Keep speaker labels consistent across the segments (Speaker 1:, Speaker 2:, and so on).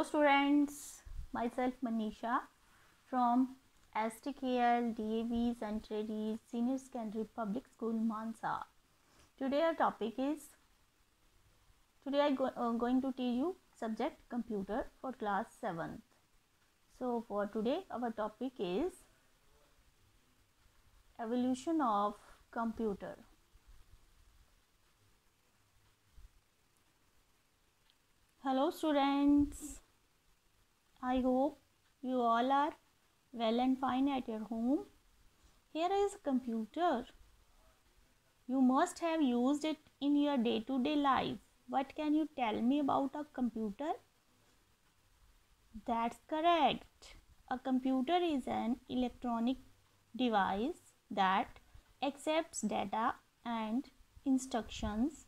Speaker 1: Hello students, myself Manisha from STKL DAV Centrary Senior Secondary Public School Mansa. Today our topic is, I going to teach you subject computer for class 7th. So for today our topic is evolution of computer. Hello students, I hope you all are well and fine at your home. Here is a computer. You must have used it in your day-to-day life. What can you tell me about a computer? That's correct. A computer is an electronic device that accepts data and instructions,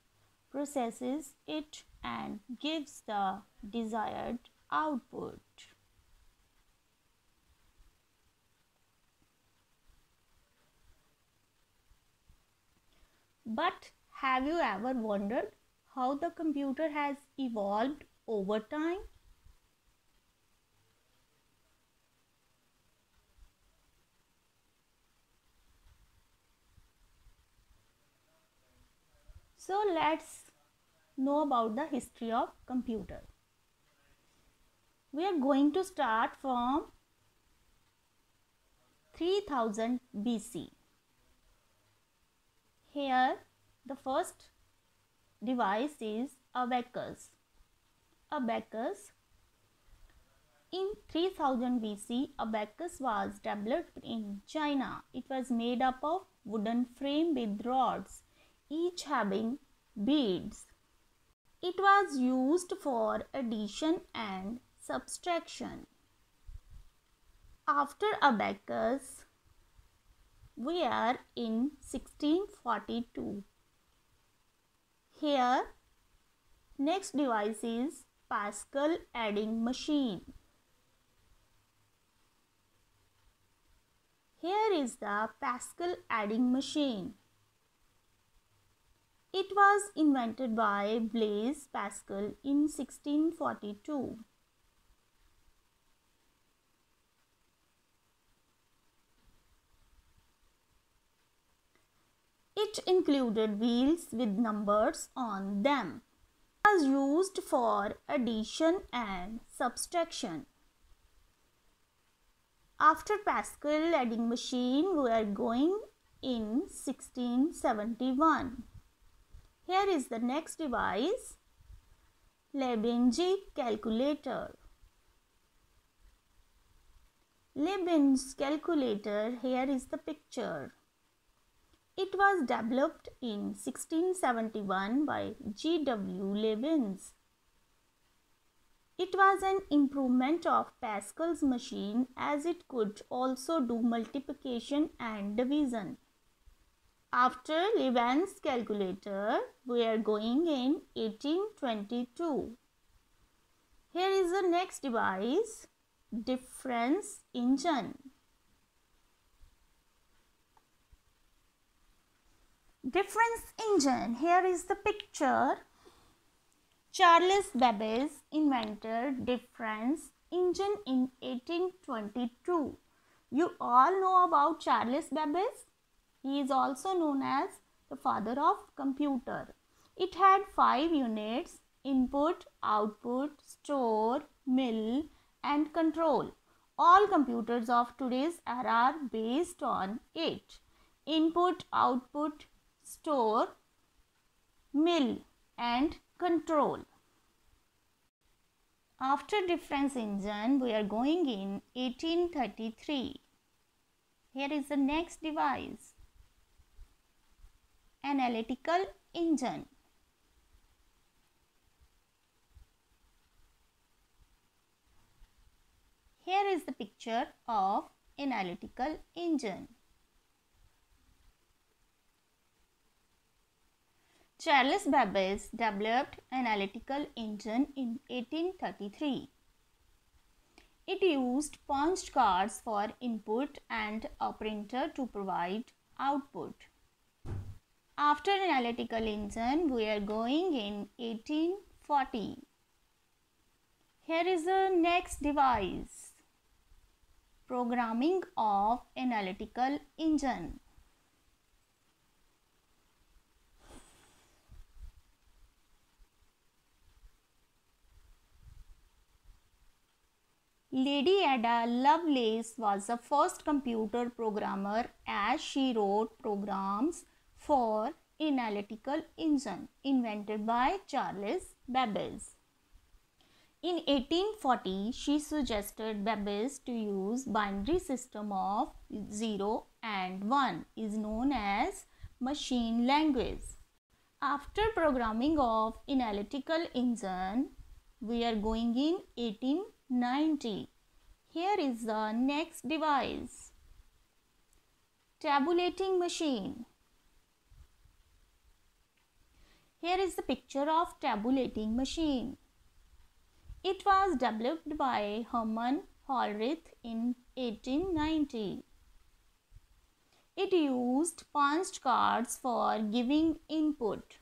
Speaker 1: processes it, and gives the desired output. But have you ever wondered how the computer has evolved over time? So let's know about the history of computer. We are going to start from 3000 BC. Here the first device is abacus. Abacus. In 3000 BC, abacus was developed in China. It was made up of wooden frame with rods, each having beads. It was used for addition and subtraction. After abacus, we are in 1642. Here, next device is Pascal adding machine. Here is the Pascal adding machine. It was invented by Blaise Pascal in 1642. It included wheels with numbers on them. It was used for addition and subtraction. After Pascal adding machine, we are going in 1671. Here is the next device, Leibniz calculator. Leibniz calculator, here is the picture. It was developed in 1671 by G.W. Leibniz. It was an improvement of Pascal's machine as it could also do multiplication and division. After Leibniz's calculator, we are going in 1822. Here is the next device, difference engine. Difference engine, here is the picture. Charles Babbage invented difference engine in 1822. You all know about Charles Babbage. He is also known as the father of computer. It had 5 units: input, output, store, mill, and control. All computers of today's era are based on it. Input, output, store, mill, and control. After difference engine, we are going in 1833. Here is the next device, analytical engine. Here is the picture of analytical engine. Charles Babbage developed analytical engine in 1833. It used punched cards for input and a printer to provide output. After analytical engine, we are going in 1840. Here is the next device. Programming of analytical engine. Lady Ada Lovelace was the first computer programmer as she wrote programs for analytical engine invented by Charles Babbage. In 1840, she suggested Babbage to use binary system of 0 and 1 is known as machine language. After programming of analytical engine, we are going in 1890. Here is the next device. Tabulating machine. Here is the picture of tabulating machine. It was developed by Hermann Hollerith in 1890. It used punched cards for giving input.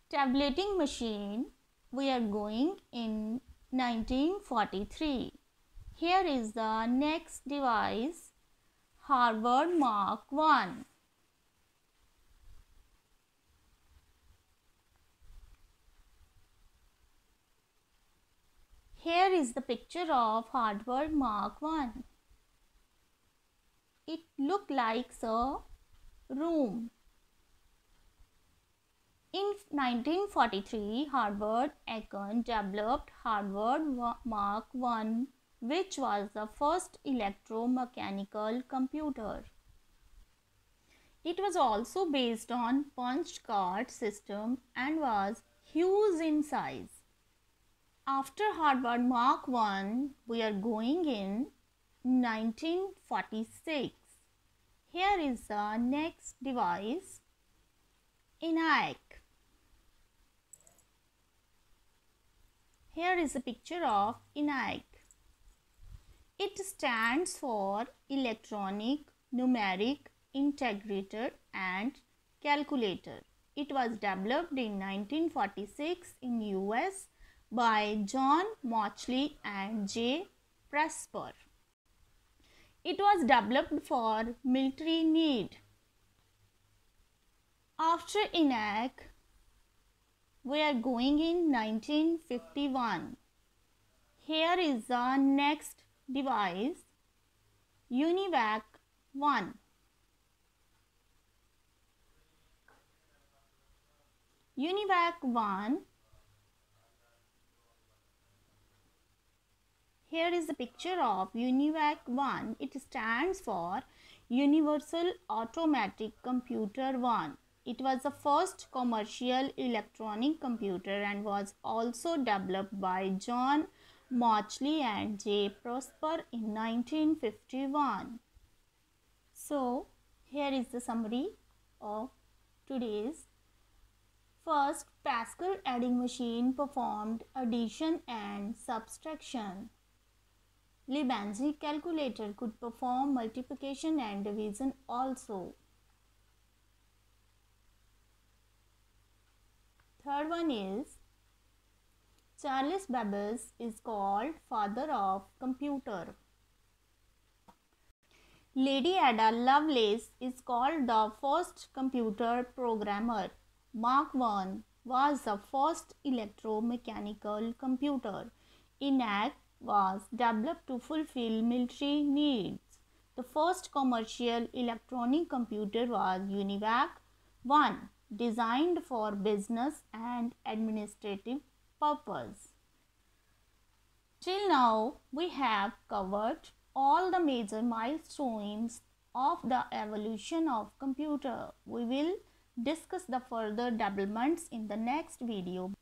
Speaker 1: Tabulating machine, we are going in 1943. Here is the next device, Harvard Mark I. Here is the picture of Harvard Mark I. It looked like a room. In 1943, Harvard Aiken developed Harvard Mark I, which was the first electromechanical computer. It was also based on punched card system and was huge in size. After Harvard Mark I, we are going in 1946. Here is the next device, ENIAC. Here is a picture of ENIAC. It stands for Electronic Numeric Integrator and Calculator. It was developed in 1946 in US by John Mauchly and J. Presper. It was developed for military need. After ENIAC, we are going in 1951. Here is the next device, UNIVAC 1. UNIVAC 1. Here is the picture of UNIVAC 1. It stands for Universal Automatic Computer 1. It was the first commercial electronic computer and was also developed by John Mauchly and J. Presper in 1951. So, here is the summary of today's. First, Pascal adding machine performed addition and subtraction. Lebesgue calculator could perform multiplication and division also. Third one is Charles Babbage is called father of computer. Lady Ada Lovelace is called the first computer programmer. Mark I was the first electromechanical computer. ENIAC was developed to fulfill military needs. The first commercial electronic computer was UNIVAC 1, designed for business and administrative purpose. Till now, we have covered all the major milestones of the evolution of computer. We will discuss the further developments in the next video.